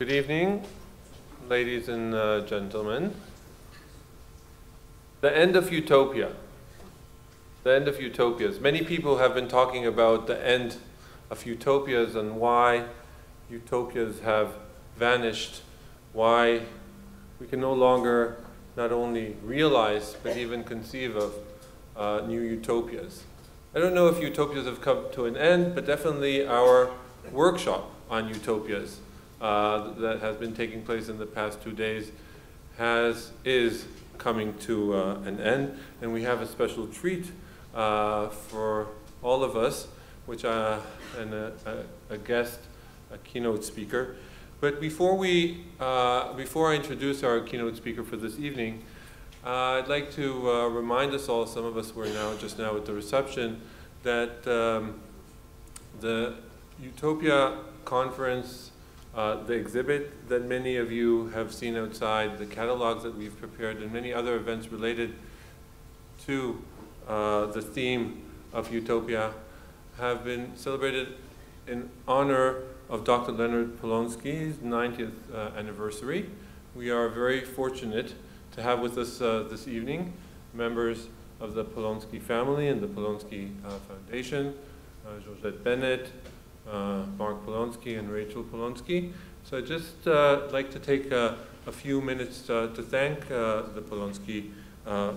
Good evening, ladies and gentlemen. The end of Utopia. The end of utopias. Many people have been talking about the end of utopias and why utopias have vanished, why we can no longer not only realize but even conceive of new utopias. I don't know if utopias have come to an end, but definitely our workshop on utopias that has been taking place in the past 2 days is coming to an end, and we have a special treat for all of us, which and a guest, a keynote speaker. But before I introduce our keynote speaker for this evening, I'd like to remind us all, some of us were just now at the reception, that the Utopia conference, the exhibit that many of you have seen outside, the catalogs that we've prepared, and many other events related to the theme of Utopia have been celebrated in honor of Dr. Leonard Polonsky's 90th anniversary. We are very fortunate to have with us this evening members of the Polonsky family and the Polonsky Foundation, Georgette Bennett, Mark Polonsky, and Rachel Polonsky. So I'd just like to take a few minutes to thank the Polonsky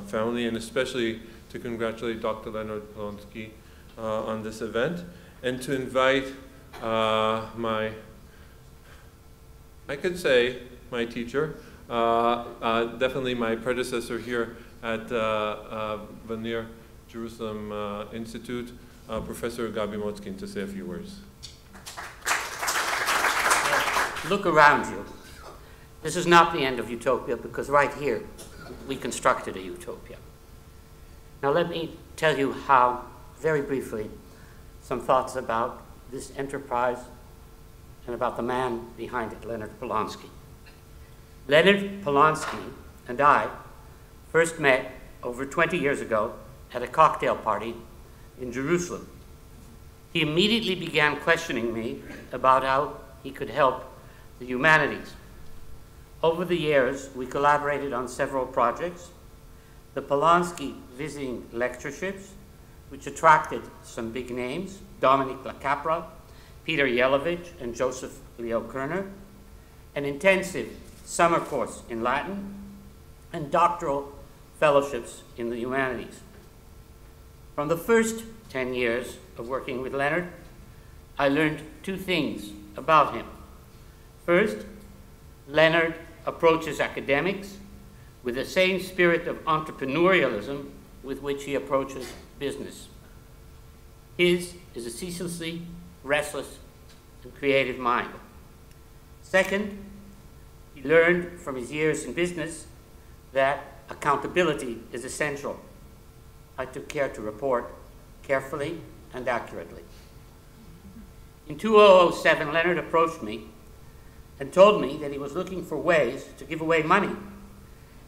family, and especially to congratulate Dr. Leonard Polonsky on this event, and to invite my teacher, definitely my predecessor here at Leer Jerusalem Institute, Professor Gabi Motzkin, to say a few words. Look around you. This is not the end of Utopia, because right here we constructed a utopia. Now let me tell you how, very briefly, some thoughts about this enterprise and about the man behind it, Leonard Polonsky. Leonard Polonsky and I first met over 20 years ago at a cocktail party in Jerusalem. He immediately began questioning me about how he could help the humanities. Over the years, we collaborated on several projects. The Polonsky visiting lectureships, which attracted some big names, Dominic Lacapra, Peter Yelovich, and Joseph Leo Kerner, an intensive summer course in Latin, and doctoral fellowships in the humanities. From the first 10 years of working with Leonard, I learned two things about him. First, Leonard approaches academics with the same spirit of entrepreneurialism with which he approaches business. His is a ceaselessly restless and creative mind. Second, he learned from his years in business that accountability is essential. I took care to report carefully and accurately. In 2007, Leonard approached me and told me that he was looking for ways to give away money,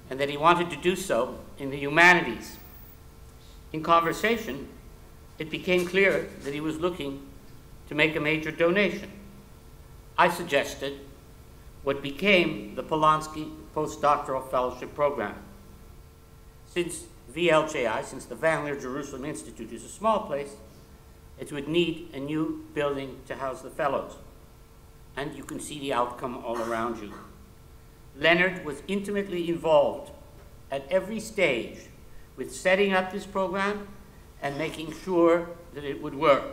and that he wanted to do so in the humanities. In conversation, it became clear that he was looking to make a major donation. I suggested what became the Polonsky Postdoctoral Fellowship Program. Since VLJI, since the Van Leer Jerusalem Institute is a small place, it would need a new building to house the fellows. And you can see the outcome all around you. Leonard was intimately involved at every stage with setting up this program and making sure that it would work.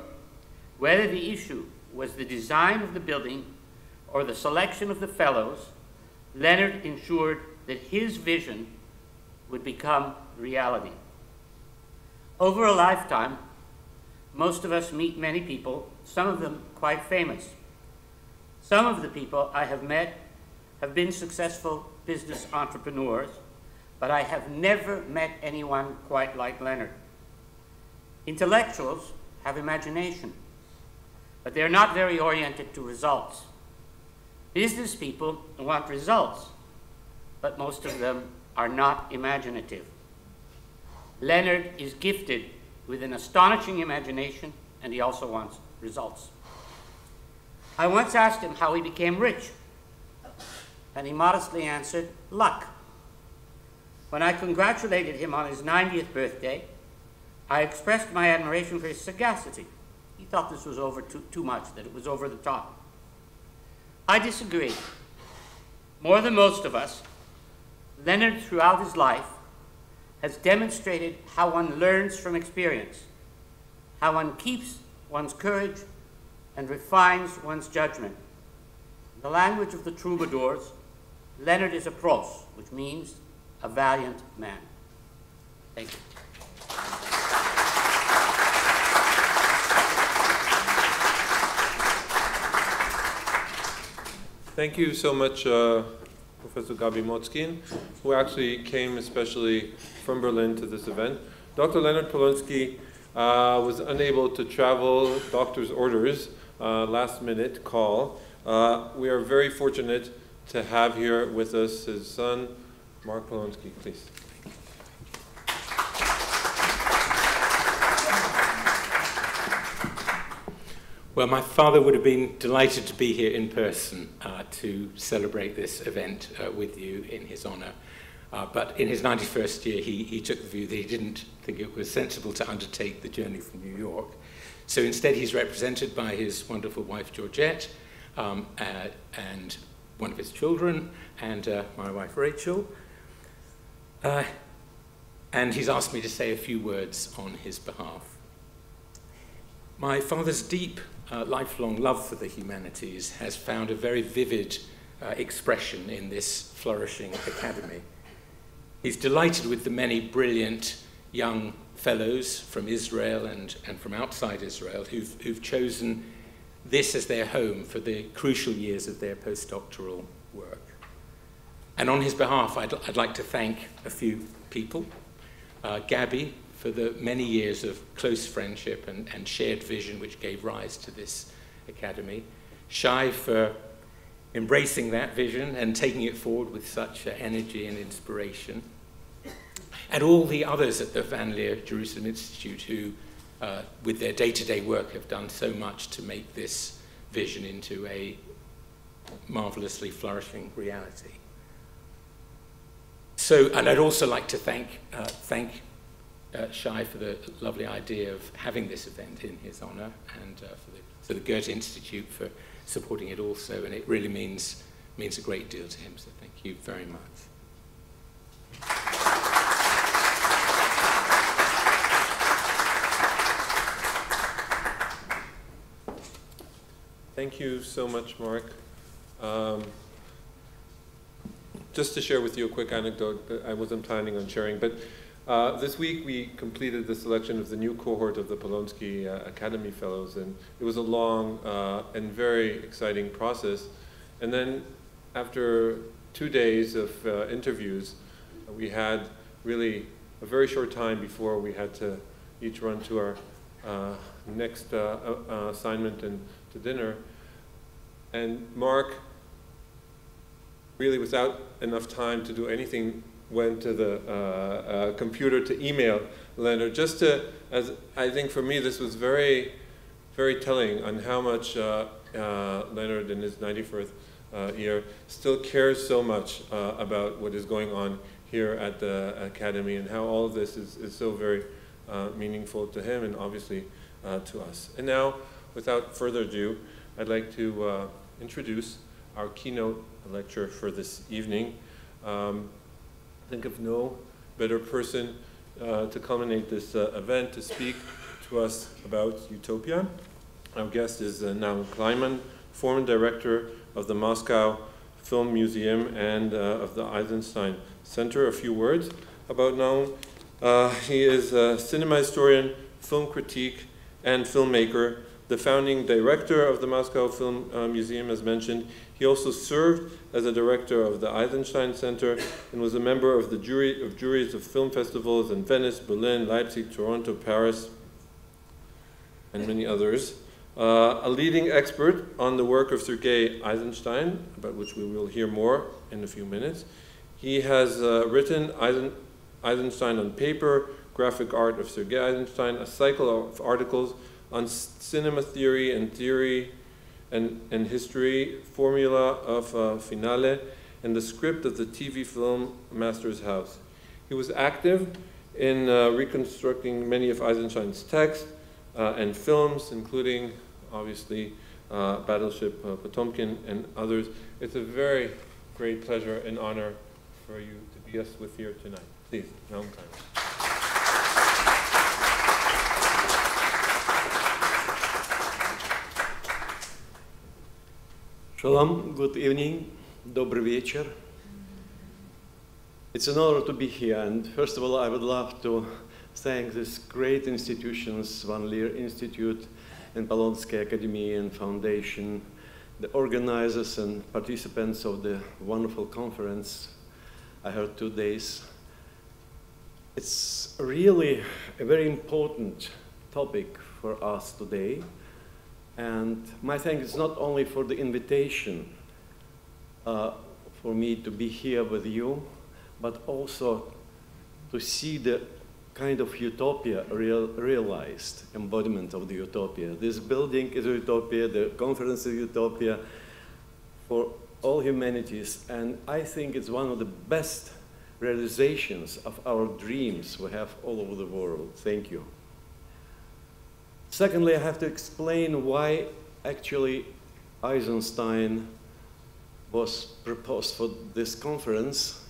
Whether the issue was the design of the building or the selection of the fellows, Leonard ensured that his vision would become reality. Over a lifetime, most of us meet many people, some of them quite famous. Some of the people I have met have been successful business entrepreneurs, but I have never met anyone quite like Leonard. Intellectuals have imagination, but they're not very oriented to results. Business people want results, but most of them are not imaginative. Leonard is gifted with an astonishing imagination, and he also wants results. I once asked him how he became rich. And he modestly answered, luck. When I congratulated him on his 90th birthday, I expressed my admiration for his sagacity. He thought this was over too much, that it was over the top. I disagree. More than most of us, Leonard, throughout his life, has demonstrated how one learns from experience, how one keeps one's courage and refines one's judgment. In the language of the troubadours, Leonard is a pros, which means a valiant man. Thank you. Thank you so much, Professor Gabi Motzkin, who actually came especially from Berlin to this event. Dr. Leonard Polonsky was unable to travel, doctor's orders, last minute call. We are very fortunate to have here with us his son, Mark Polonsky, please. Well, my father would have been delighted to be here in person to celebrate this event with you in his honor. But in his 91st year, he took the view that he didn't think it was sensible to undertake the journey from New York. So instead, he's represented by his wonderful wife, Georgette, and one of his children, and my wife, Rachel. And he's asked me to say a few words on his behalf. My father's deep, lifelong love for the humanities has found a very vivid expression in this flourishing academy. He's delighted with the many brilliant young fellows from Israel and from outside Israel who've chosen this as their home for the crucial years of their postdoctoral work. And on his behalf, I'd like to thank a few people. Gabi, for the many years of close friendship and shared vision which gave rise to this academy. Shai for embracing that vision and taking it forward with such energy and inspiration. And all the others at the Van Leer Jerusalem Institute who, with their day-to-day work, have done so much to make this vision into a marvelously flourishing reality. So, and I'd also like to thank Shai for the lovely idea of having this event in his honor, and for the Goethe Institute for supporting it also, and it really means a great deal to him, so thank you very much. Thank you so much, Mark. Just to share with you a quick anecdote that I wasn't planning on sharing, but this week we completed the selection of the new cohort of the Polonsky Academy Fellows, and it was a long and very exciting process. And then after 2 days of interviews, we had really a very short time before we had to each run to our next assignment and to dinner. And Mark, really without enough time to do anything, went to the computer to email Leonard, just to, as I think for me this was very, very telling on how much Leonard in his 91st year still cares so much about what is going on here at the Academy, and how all of this is so very meaningful to him and obviously to us. And now, without further ado, I'd like to introduce our keynote lecturer for this evening. Think of no better person to culminate this event to speak to us about Utopia. Our guest is Naum Kleiman, former director of the Moscow Film Museum and of the Eisenstein Center. A few words about Naum. He is a cinema historian, film critique, and filmmaker, the founding director of the Moscow Film Museum, as mentioned. He also served as a director of the Eisenstein Center and was a member of the juries of film festivals in Venice, Berlin, Leipzig, Toronto, Paris, and many others. A leading expert on the work of Sergei Eisenstein, about which we will hear more in a few minutes. He has written Eisenstein on Paper, Graphic Art of Sergei Eisenstein, a cycle of articles on cinema theory and history, Formula of Finale, and the script of the TV film Master's House. He was active in reconstructing many of Eisenstein's texts and films, including, obviously, Battleship Potemkin and others. It's a very great pleasure and honor for you to be with here tonight. Please, Naum Kleiman. Shalom, good evening, Dobrik Vercher. It's an honor to be here, and first of all, I would love to thank these great institutions, Leer Institute and Polonsky Academy and Foundation, the organizers and participants of the wonderful conference I heard 2 days. It's really a very important topic for us today. And my thanks is not only for the invitation for me to be here with you, but also to see the kind of utopia realized, embodiment of the utopia. This building is a utopia, the conference is a utopia for all humanities, and I think it's one of the best realizations of our dreams we have all over the world. Thank you. Secondly, I have to explain why actually Eisenstein was proposed for this conference.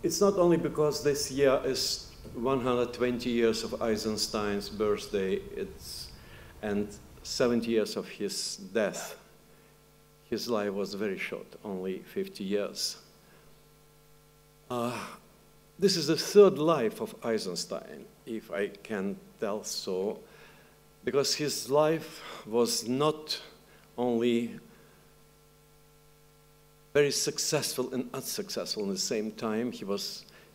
It's not only because this year is 120 years of Eisenstein's birthday and 70 years of his death. His life was very short, only 50 years. This is the third life of Eisenstein, if I can tell so, because his life was not only very successful and unsuccessful at the same time. He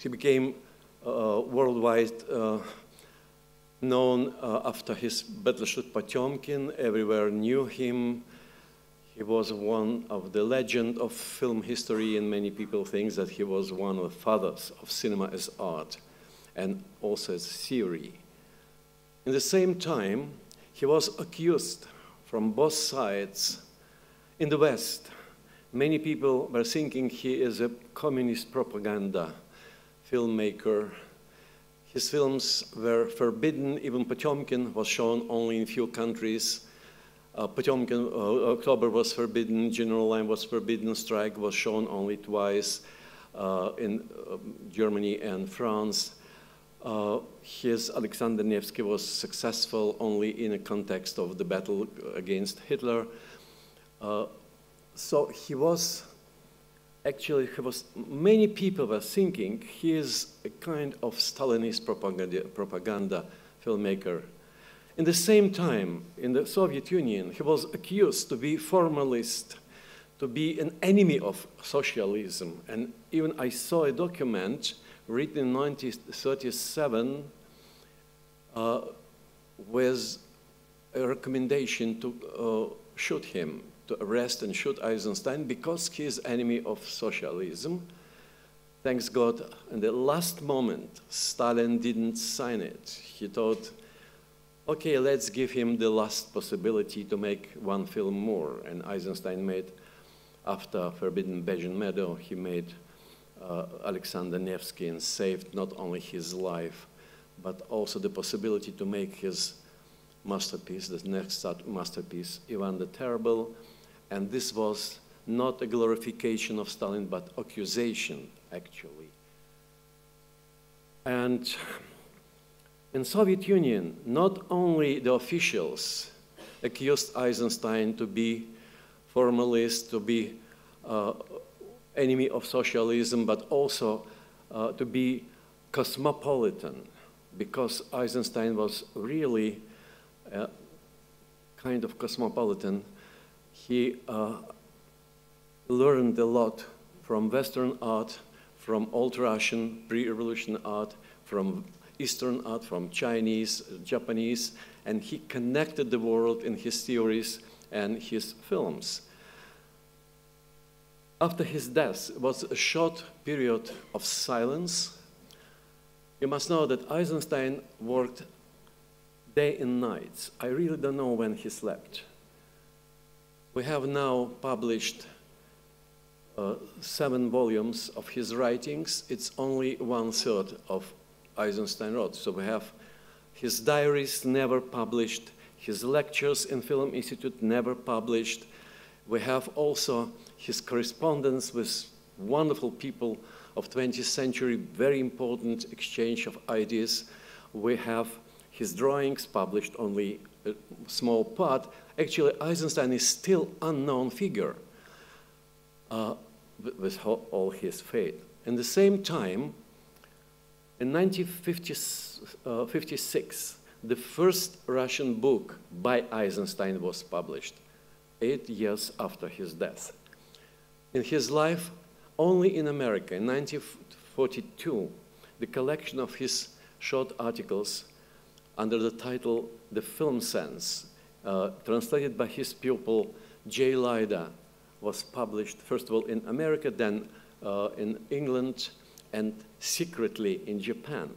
became worldwide known after his Battleship Potemkin. Everywhere knew him. He was one of the legend of film history, and many people think that he was one of the fathers of cinema as art and also as theory. In the same time, he was accused from both sides. In the West, many people were thinking he is a communist propaganda filmmaker. His films were forbidden. Even Potemkin was shown only in few countries. Potemkin, October was forbidden, General Line was forbidden, Strike was shown only twice in Germany and France. His Alexander Nevsky was successful only in a context of the battle against Hitler. So many people were thinking he is a kind of Stalinist propaganda filmmaker. In the same time, in the Soviet Union, he was accused to be formalist, to be an enemy of socialism. And even I saw a document written in 1937 with a recommendation to shoot him, to arrest and shoot Eisenstein because he is enemy of socialism. Thanks God, in the last moment, Stalin didn't sign it. He thought, okay, let's give him the last possibility to make one film more. And Eisenstein made, after Forbidden Belgian Meadow, he made Alexander Nevsky and saved not only his life, but also the possibility to make his masterpiece, the next masterpiece, Ivan the Terrible. And this was not a glorification of Stalin, but accusation, actually. And in Soviet Union, not only the officials accused Eisenstein to be formalist, to be enemy of socialism, but also to be cosmopolitan, because Eisenstein was really a kind of cosmopolitan. He learned a lot from Western art, from old Russian pre-revolution art, from Eastern art, from Chinese, Japanese, and he connected the world in his theories and his films. After his death, it was a short period of silence. You must know that Eisenstein worked day and night. I really don't know when he slept. We have now published 7 volumes of his writings, it's only 1/3 of Eisenstein wrote. So we have his diaries never published, his lectures in Film Institute never published. We have also his correspondence with wonderful people of 20th century, very important exchange of ideas. We have his drawings published only a small part. Actually, Eisenstein is still unknown figure with all his fate. At the same time, in 1956, the first Russian book by Eisenstein was published, 8 years after his death. In his life, only in America, in 1942, the collection of his short articles under the title The Film Sense, translated by his pupil J. Leida, was published first of all in America, then in England, and secretly in Japan.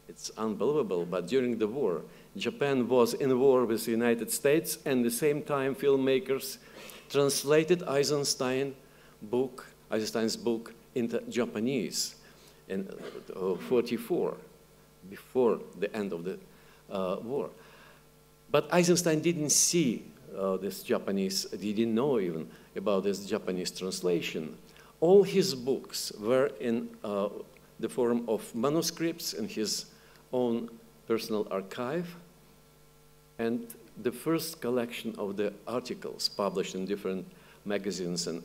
It's unbelievable, but during the war, Japan was in war with the United States, and at the same time filmmakers translated Eisenstein's book into Japanese in 1944, before the end of the war. But Eisenstein didn't see this Japanese, he didn't know even about this Japanese translation. All his books were in the form of manuscripts in his own personal archive, and the first collection of the articles published in different magazines and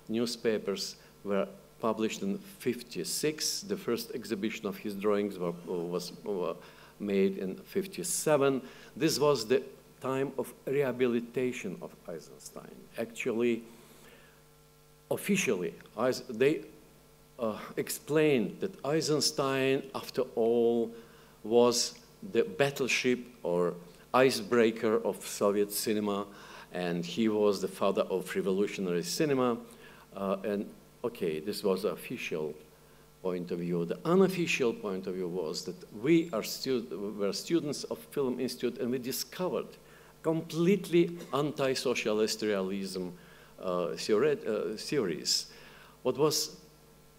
newspapers were published in 1956. The first exhibition of his drawings was made in 1957. This was the time of rehabilitation of Eisenstein. Actually, officially, they explained that Eisenstein, after all, was the battleship or icebreaker of Soviet cinema, and he was the father of revolutionary cinema. And okay, this was the official point of view. The unofficial point of view was that we were students of Film Institute, and we discovered completely anti-socialist realism theories. What was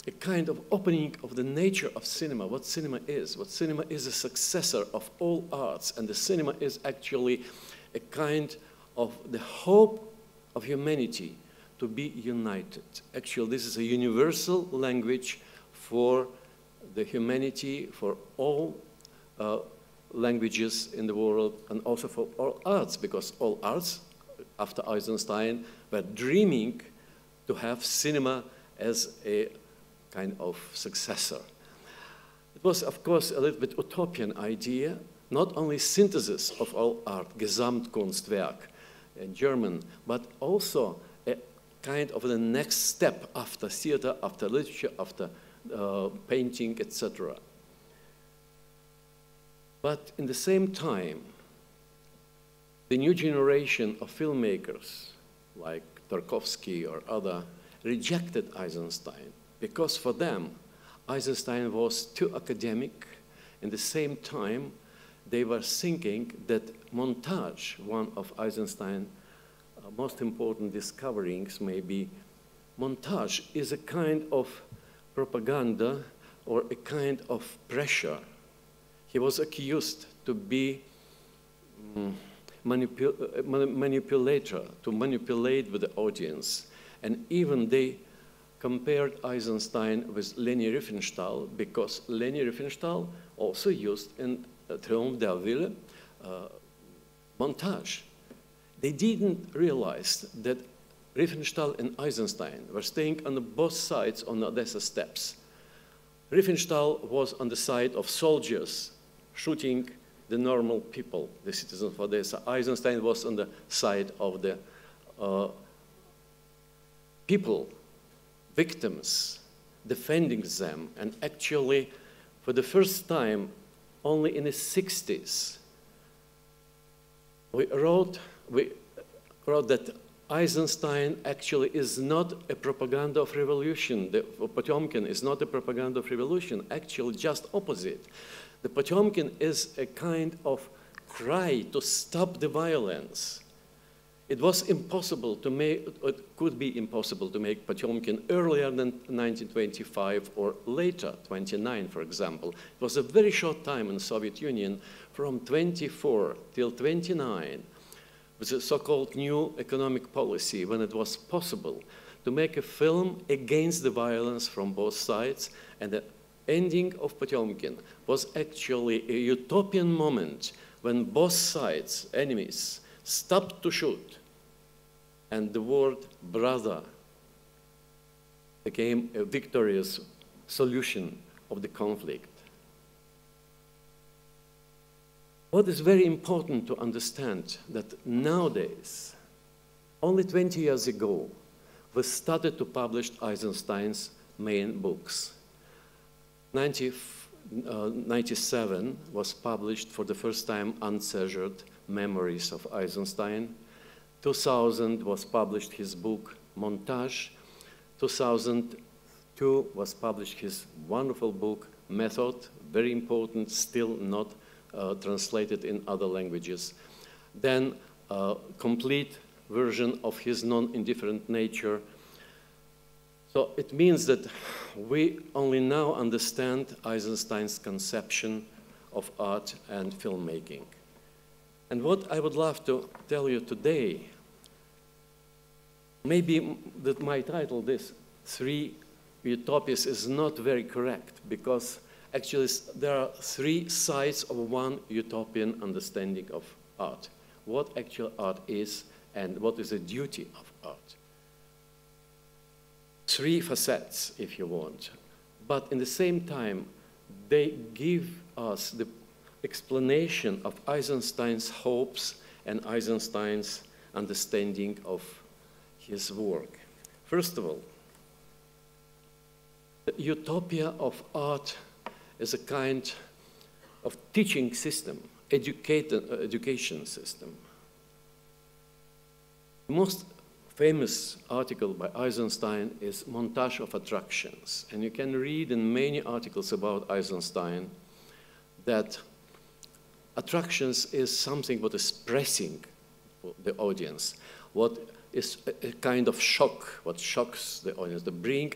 a kind of opening of the nature of cinema, what cinema is. What cinema is a successor of all arts, and the cinema is actually a kind of the hope of humanity to be united. Actually, this is a universal language for the humanity, for all languages in the world, and also for all arts, because all arts, after Eisenstein, were dreaming to have cinema as a kind of successor. It was, of course, a little bit utopian idea, not only synthesis of all art, Gesamtkunstwerk in German, but also a kind of the next step after theater, after literature, after painting, etc. But in the same time, the new generation of filmmakers, like Tarkovsky or other, rejected Eisenstein, because for them, Eisenstein was too academic. At the same time, they were thinking that Montage, one of Eisenstein's most important discoverings, maybe Montage is a kind of propaganda or a kind of pressure. He was accused to be manipulator, to manipulate with the audience. And even they compared Eisenstein with Leni Riefenstahl, because Leni Riefenstahl also used in Triomphe der Wille Montage. They didn't realize that Riefenstahl and Eisenstein were staying on both sides on the Odessa steps. Riefenstahl was on the side of soldiers shooting the normal people, the citizens of Odessa. Eisenstein was on the side of the people, victims, defending them. And actually, for the first time, only in the 60s, we wrote that Eisenstein actually is not a propaganda of revolution. The Potemkin is not a propaganda of revolution, actually just opposite. The Potemkin is a kind of cry to stop the violence. it was impossible to make, it could be impossible to make Potemkin earlier than 1925 or later, 29, for example. It was a very short time in the Soviet Union, from 24 till 29, with the so-called new economic policy, when it was possible to make a film against the violence from both sides, and the ending of Potemkin was actually a utopian moment when both sides, enemies, stopped to shoot, and the word brother became a victorious solution of the conflict. What is very important to understand that nowadays, only 20 years ago, we started to publish Eisenstein's main books. 1997 was published for the first time Uncensored Memories of Eisenstein. 2000 was published his book Montage. 2002 was published his wonderful book Method, very important, still not translated in other languages. Then a complete version of his non-indifferent nature. So it means that we only now understand Eisenstein's conception of art and filmmaking. And what I would love to tell you today, maybe that my title, this Three Utopias, is not very correct, because actually there are three sides of one utopian understanding of art. What actual art is and what is the duty of art. Three facets, if you want. But in the same time, they give us the explanation of Eisenstein's hopes and Eisenstein's understanding of his work. First of all, the utopia of art is a kind of teaching system, education system. The most famous article by Eisenstein is Montage of Attractions. And you can read in many articles about Eisenstein that attractions is something what is pressing the audience, what is a kind of shock, what shocks the audience, to bring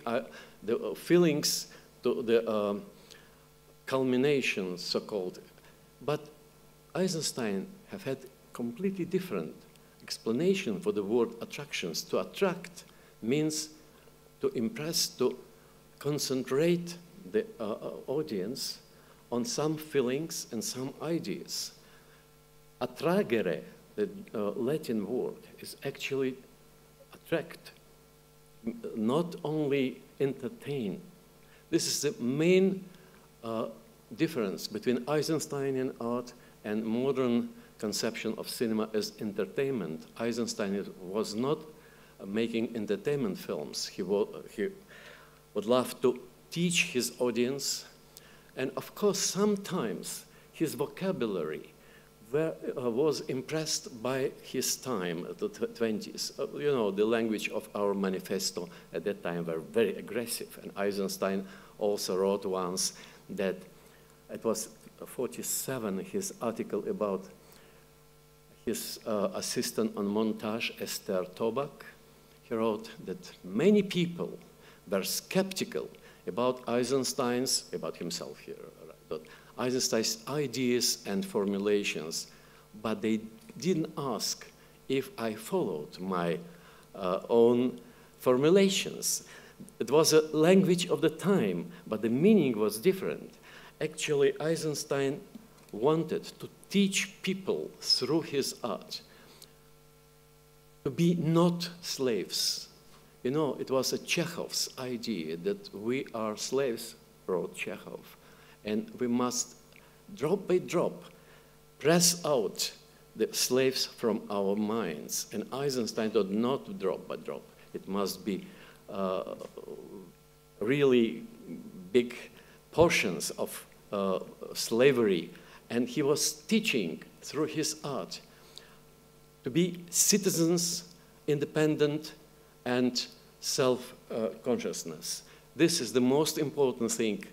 the feelings to the culmination, so-called. But Eisenstein have had completely different explanation for the word attractions. To attract means to impress, to concentrate the audience on some feelings and some ideas. Attragere, the Latin word, is actually attract, not only entertain. This is the main difference between Eisensteinian art and modern conception of cinema as entertainment. Eisenstein was not making entertainment films. He would love to teach his audience. And of course, sometimes his vocabulary was impressed by his time, the 20s. You know, the language of our manifesto at that time were very aggressive. And Eisenstein also wrote once that it was 47, his article about his assistant on montage, Esther Tobak. He wrote that many people were skeptical about Eisenstein's, about himself here, right, Eisenstein's ideas and formulations, but they didn't ask if I followed my own formulations. It was a language of the time, but the meaning was different. Actually, Eisenstein wanted to teach people through his art to be not slaves. You know, it was a Chekhov's idea that we are slaves, wrote Chekhov, and we must, drop by drop, press out the slaves from our minds. And Eisenstein did not drop by drop. It must be really big portions of slavery. And he was teaching through his art to be citizens, independent, and self-consciousness. This is the most important thing.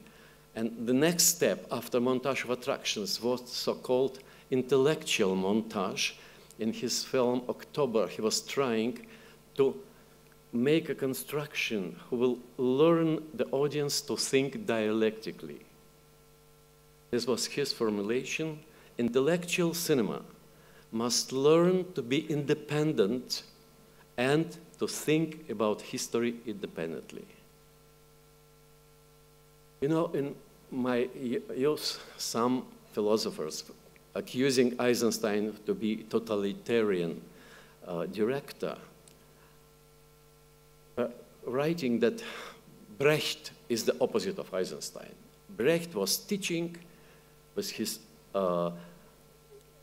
And the next step after montage of attractions was so-called intellectual montage. in his film October, he was trying to make a construction who will learn the audience to think dialectically. This was his formulation. Intellectual cinema must learn to be independent and to think about history independently. You know, in my youth, some philosophers accusing Eisenstein to be totalitarian director, writing that Brecht is the opposite of Eisenstein. Brecht was teaching with his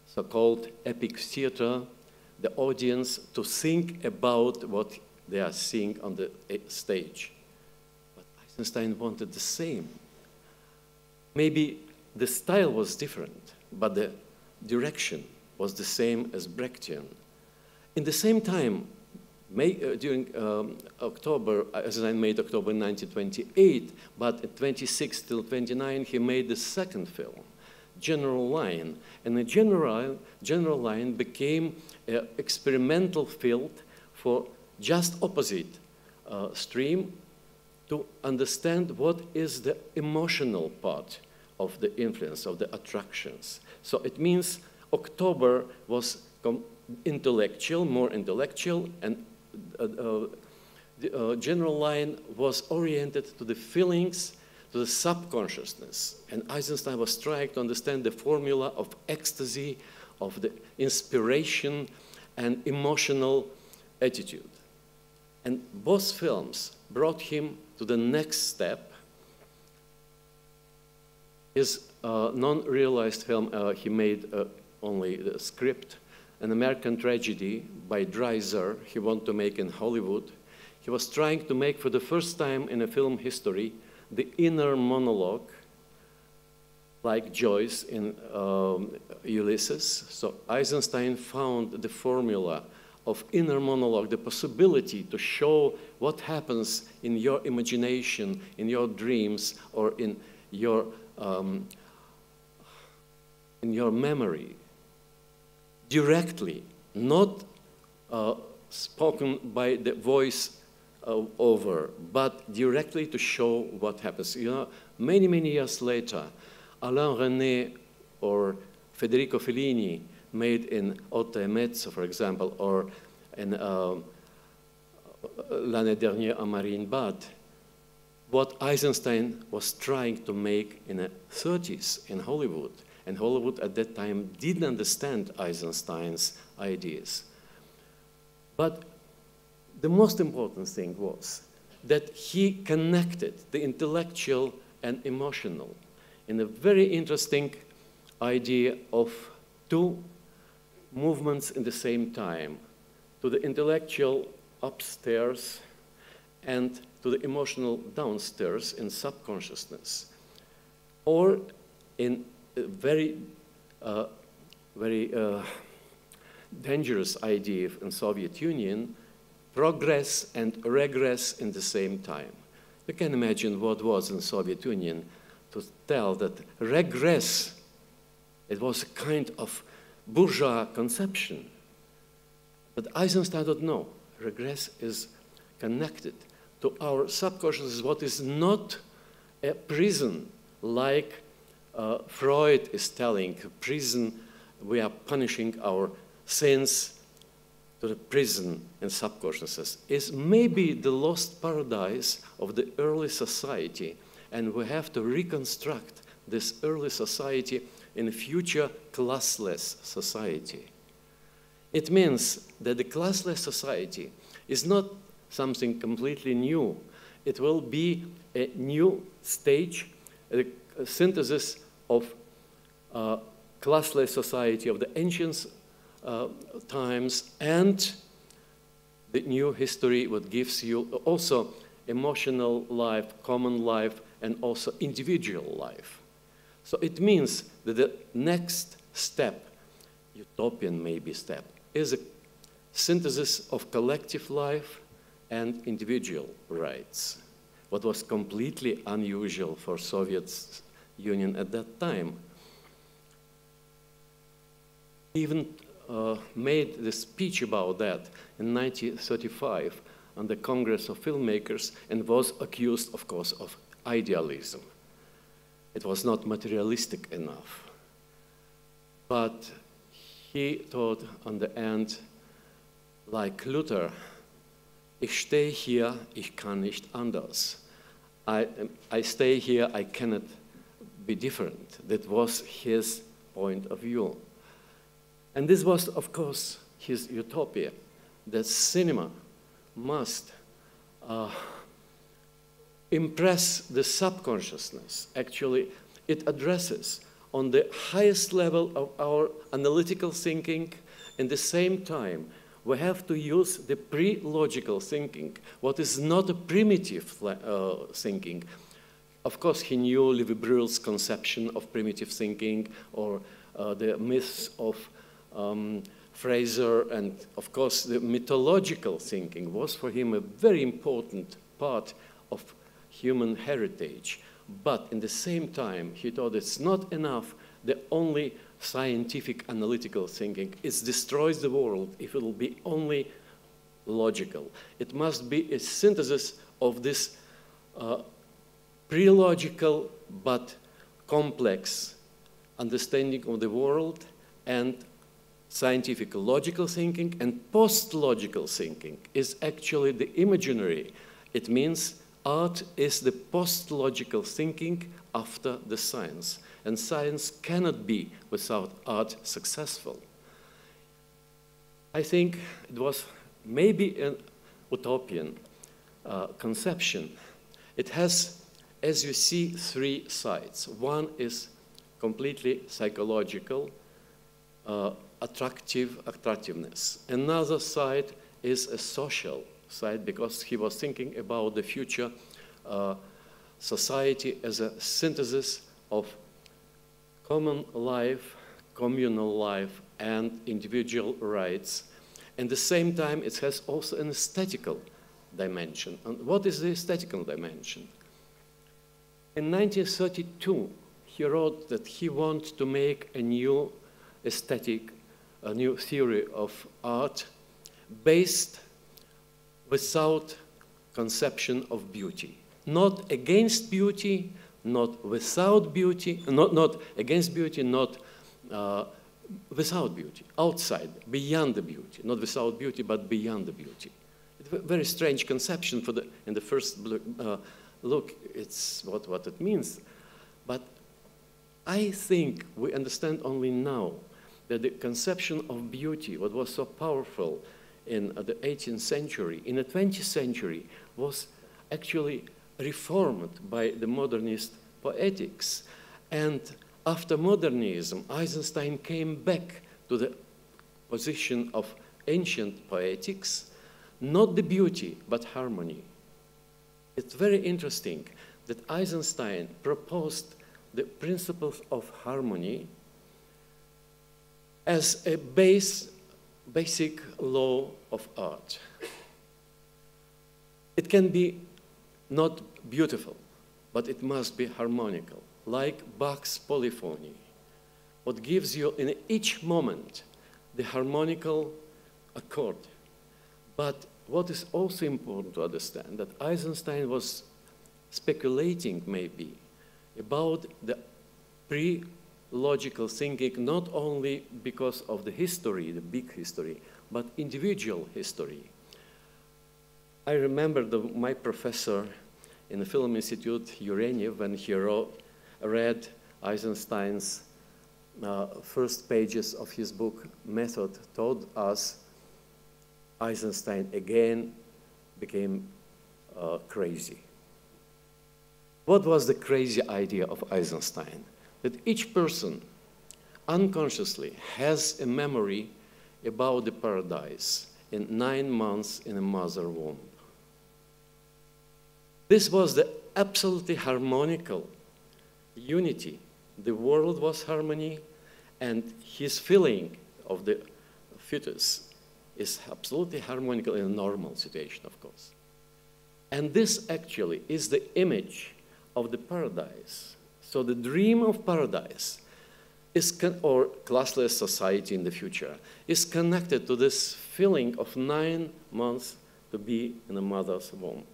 so-called epic theater the audience to think about what they are seeing on the stage. But Eisenstein wanted the same. Maybe the style was different, but the direction was the same as Brechtian. In the same time, during October, Eisenstein made October 1928, but at 26 till 29, he made the second film, General Line. And the General Line became an experimental field for just opposite stream to understand what is the emotional part of the influence, of the attractions. So it means October was intellectual, more intellectual, and the General Line was oriented to the feelings, to the subconsciousness. And Eisenstein was trying to understand the formula of ecstasy, of the inspiration and emotional attitude. And both films brought him to the next step. His non-realized film, he made only the script, an American tragedy by Dreiser, he wanted to make in Hollywood. He was trying to make for the first time in a film history the inner monologue, like Joyce in Ulysses. So Eisenstein found the formula of inner monologue, the possibility to show what happens in your imagination, in your dreams, or in your memory, directly, not spoken by the voice over, but directly to show what happens. You know, many, many years later, Alain René or Federico Fellini made in Otto e Mezzo, for example, or in L'année dernière à Marienbad, what Eisenstein was trying to make in the 30s in Hollywood. And Hollywood at that time didn't understand Eisenstein's ideas. But the most important thing was that he connected the intellectual and emotional in a very interesting idea of two movements in the same time, to the intellectual upstairs and to the emotional downstairs in subconsciousness, or in a very dangerous idea in Soviet Union, progress and regress in the same time. You can imagine what was in Soviet Union to tell that regress, it was a kind of bourgeois conception. But Eisenstein don't know. Regress is connected to our subconscious, what is not a prison, like Freud is telling, prison, we are punishing our sins to the prison in subconsciousness, is maybe the lost paradise of the early society, and we have to reconstruct this early society in a future classless society. It means that the classless society is not something completely new. It will be a new stage, a synthesis of classless society of the ancient times and the new history, what gives you also emotional life, common life, and also individual life. So it means that the next step, utopian maybe step, is a synthesis of collective life and individual rights, what was completely unusual for Soviet Union at that time. Even made the speech about that in 1935 on the Congress of Filmmakers and was accused, of course, of idealism. It was not materialistic enough. But he thought on the end, like Luther, ich stehe hier, ich kann nicht anders. I stay here, I cannot be different. That was his point of view. And this was, of course, his utopia, that cinema must impress the subconsciousness. Actually, it addresses on the highest level of our analytical thinking. At the same time, we have to use the pre-logical thinking, what is not a primitive thinking. Of course, he knew Levi-Brühl's conception of primitive thinking, or the myths of Fraser, and of course, the mythological thinking was for him a very important part of human heritage. But in the same time, he thought it's not enough the only scientific analytical thinking. It destroys the world if it will be only logical. It must be a synthesis of this pre-logical but complex understanding of the world and scientific logical thinking, and post-logical thinking is actually the imaginary. It means art is the post-logical thinking after the science, and science cannot be without art successful. I think it was maybe an utopian conception. It has, as you see, three sides. One is completely psychological, attractiveness. Another side is a social side, because he was thinking about the future society as a synthesis of common life, communal life, and individual rights. At the same time, it has also an aesthetical dimension. And what is the aesthetical dimension? In 1932, he wrote that he wanted to make a new aesthetic, a new theory of art based without conception of beauty. Not against beauty, not without beauty, not against beauty, not without beauty, outside, beyond the beauty, not without beauty, but beyond the beauty. It's a very strange conception for in the first look, it's what it means. But I think we understand only now that the conception of beauty, what was so powerful in the 18th century, in the 20th century, was actually reformed by the modernist poetics. And after modernism, Eisenstein came back to the position of ancient poetics, not the beauty, but harmony. It's very interesting that Eisenstein proposed the principles of harmony as a basic law of art. It can be not beautiful, but it must be harmonical, like Bach's polyphony. What gives you in each moment the harmonical accord. But what is also important to understand, that Eisenstein was speculating maybe about the pre-logical thinking, not only because of the history, the big history, but individual history. I remember my professor in the Film Institute, Yureniev, when he read Eisenstein's first pages of his book, Method, told us Eisenstein again became crazy. What was the crazy idea of Eisenstein? That each person unconsciously has a memory about the paradise in 9 months in a mother womb. This was the absolutely harmonical unity. The world was harmony, and his feeling of the fetus is absolutely harmonical in a normal situation, of course. And this actually is the image of the paradise. So the dream of paradise or classless society in the future, is connected to this feeling of 9 months to be in a mother's womb.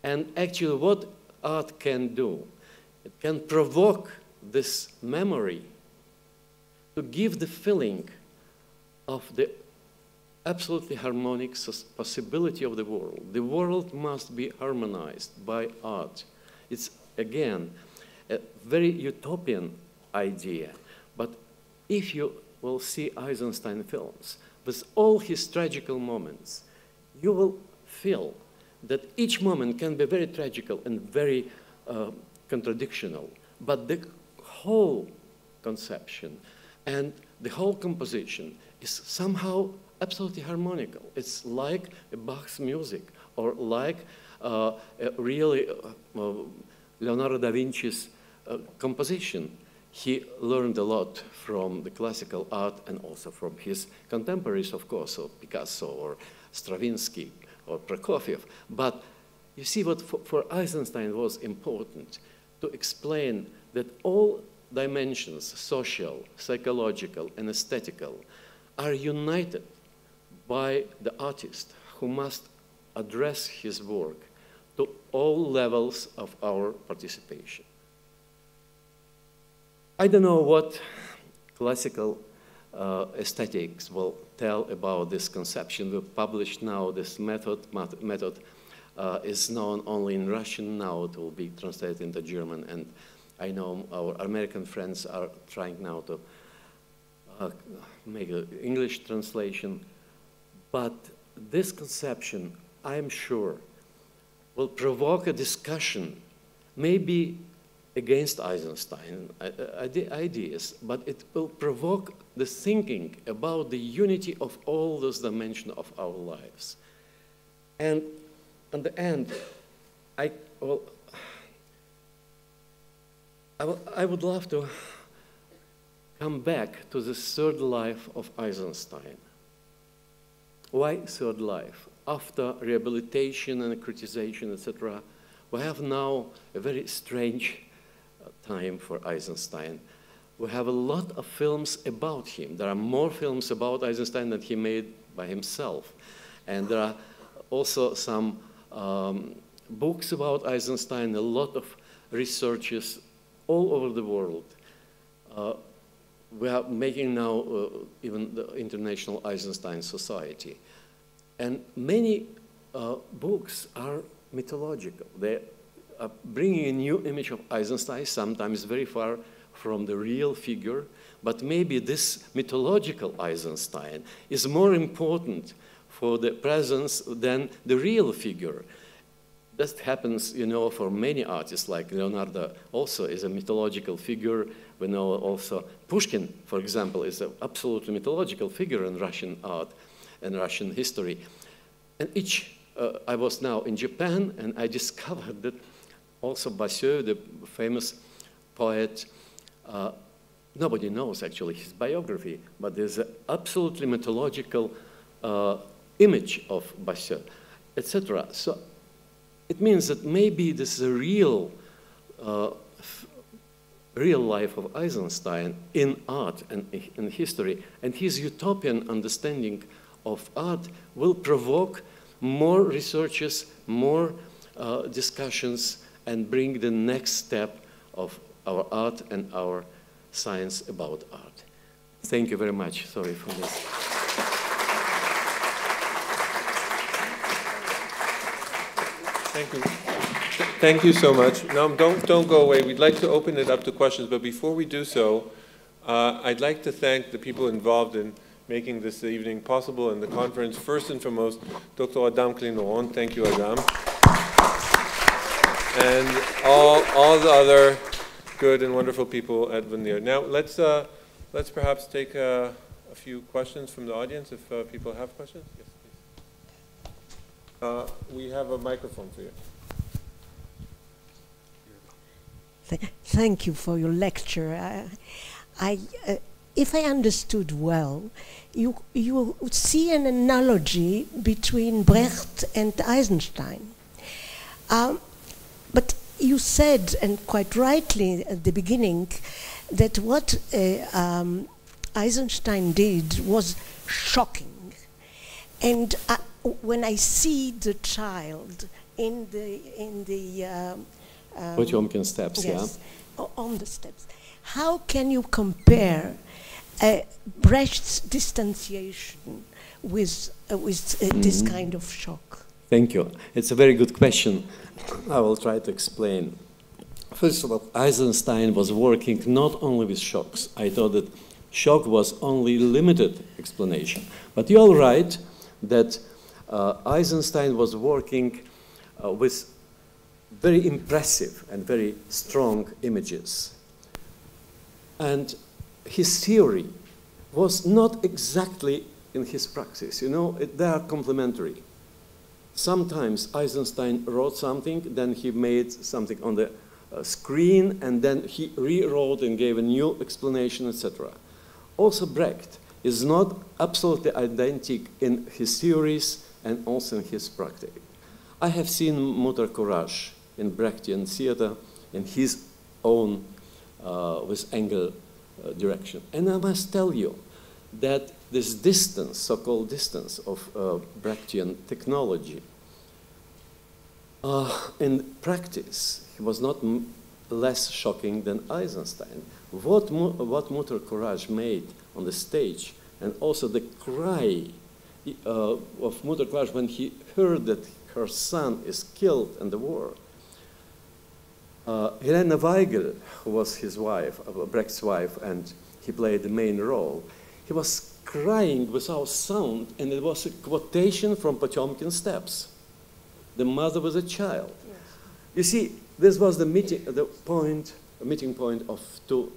And actually what art can do, it can provoke this memory to give the feeling of the absolutely harmonic possibility of the world. The world must be harmonized by art. It's, again, a very utopian idea. But if you will see Eisenstein films, with all his tragical moments, you will feel that each moment can be very tragical and very contradictional. But the whole conception and the whole composition is somehow absolutely harmonical. It's like Bach's music, or like really Leonardo da Vinci's composition. He learned a lot from the classical art and also from his contemporaries, of course, or Picasso or Stravinsky or Prokofiev. But you see what for Eisenstein was important, to explain that all dimensions, social, psychological, and aesthetical, are united by the artist who must address his work to all levels of our participation. I don't know what classical aesthetics will tell about this conception. We've published now this method is known only in Russian. Now it will be translated into German, and I know our American friends are trying now to make an English translation. But this conception, I'm sure, will provoke a discussion, maybe against Eisenstein ideas, but it will provoke the thinking about the unity of all those dimensions of our lives. And in the end, I would love to come back to the third life of Eisenstein. Why third life? After rehabilitation and criticization, etc., we have now a very strange time for Eisenstein. We have a lot of films about him. There are more films about Eisenstein than he made by himself. And there are also some books about Eisenstein, a lot of researches all over the world. We are making now even the International Eisenstein Society. And many books are mythological. They are bringing a new image of Eisenstein, sometimes very far from the real figure, but maybe this mythological Eisenstein is more important for the presence than the real figure. That happens, you know, for many artists, like Leonardo also is a mythological figure. We know also Pushkin, for example, is an absolutely mythological figure in Russian art and Russian history. And I was now in Japan, and I discovered that also Boissieu, the famous poet, nobody knows actually his biography, but there's an absolutely mythological image of Boissieu, etc. So it means that maybe this is a real life of Eisenstein in art and in history, and his utopian understanding of art will provoke more researches, more discussions, and bring the next step of our art and our science about art. Thank you very much. Sorry for this. Thank you. Thank you so much. Naum, don't go away. We'd like to open it up to questions, but before we do so, I'd like to thank the people involved in making this evening possible and the conference. First and foremost, Dr. Naum Kleiman. Thank you, Adam. And all the other good and wonderful people at Leer. Now, let's perhaps take a few questions from the audience, if people have questions. Yes, please. We have a microphone for you. Thank you for your lecture. If I understood well, you see an analogy between Brecht and Eisenstein. But you said, and quite rightly at the beginning, that what Eisenstein did was shocking. And when I see the child in the Potemkin steps, yes, on the steps, how can you compare Brecht's distanciation with this kind of shock? Thank you. It's a very good question. I will try to explain. First of all, Eisenstein was working not only with shocks. I thought that shock was only limited explanation. But you're right that Eisenstein was working with very impressive and very strong images. And his theory was not exactly in his praxis. You know, they are complementary. Sometimes Eisenstein wrote something, then he made something on the screen, and then he rewrote and gave a new explanation, etc. Also, Brecht is not absolutely identical in his theories and also in his practice. I have seen motor courage in Brechtian theater in his own with angle direction. And I must tell you that this distance, so-called distance of Brechtian technology, in practice, he was not less shocking than Eisenstein. What motor courage made on the stage, and also the cry of motor courage when he heard that her son is killed in the war. Helena Weigel, who was his wife, Brecht's wife, and he played the main role, he was crying without sound, and it was a quotation from Potemkin steps. The mother was a child. Yes. You see, this was the meeting point of two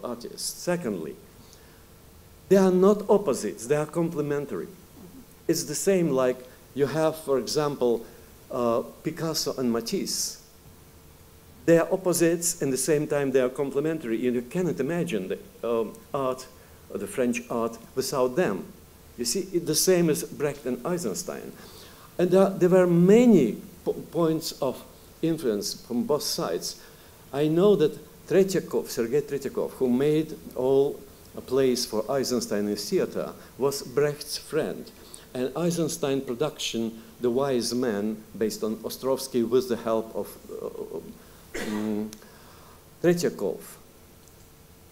artists. Secondly, they are not opposites, they are complementary. It's the same like you have, for example, Picasso and Matisse. They are opposites, and at the same time they are complementary. You cannot imagine the art, or the French art, without them. You see, it's the same as Brecht and Eisenstein. And there were many points of influence from both sides. I know that Sergei Tretiakov, who made all plays for Eisenstein in theater, was Brecht's friend. And Eisenstein production, The Wise Man, based on Ostrovsky with the help of Tretiakov.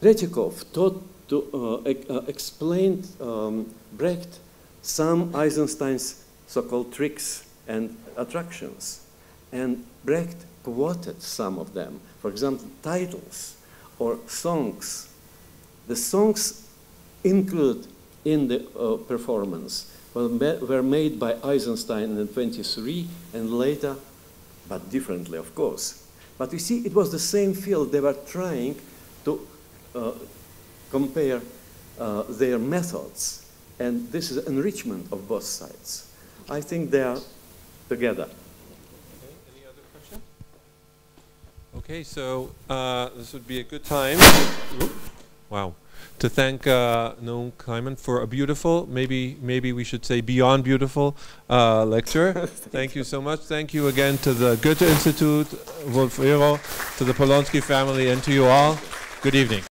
Tretiakov taught to explain Brecht some Eisenstein's so-called tricks and attractions. And Brecht quoted some of them. For example, titles or songs. The songs included in the performance were made by Eisenstein in 1923 and later, but differently, of course. But you see, it was the same field. They were trying to compare their methods. And this is enrichment of both sides. I think they are together. Okay, any other question? Okay, so this would be a good time. Wow. To thank Naum Kleiman for a beautiful, maybe we should say beyond beautiful lecture. Thank you so much. Thank you again to the Goethe Institute, Wolf Eero, to the Polonsky family, and to you all. Good evening.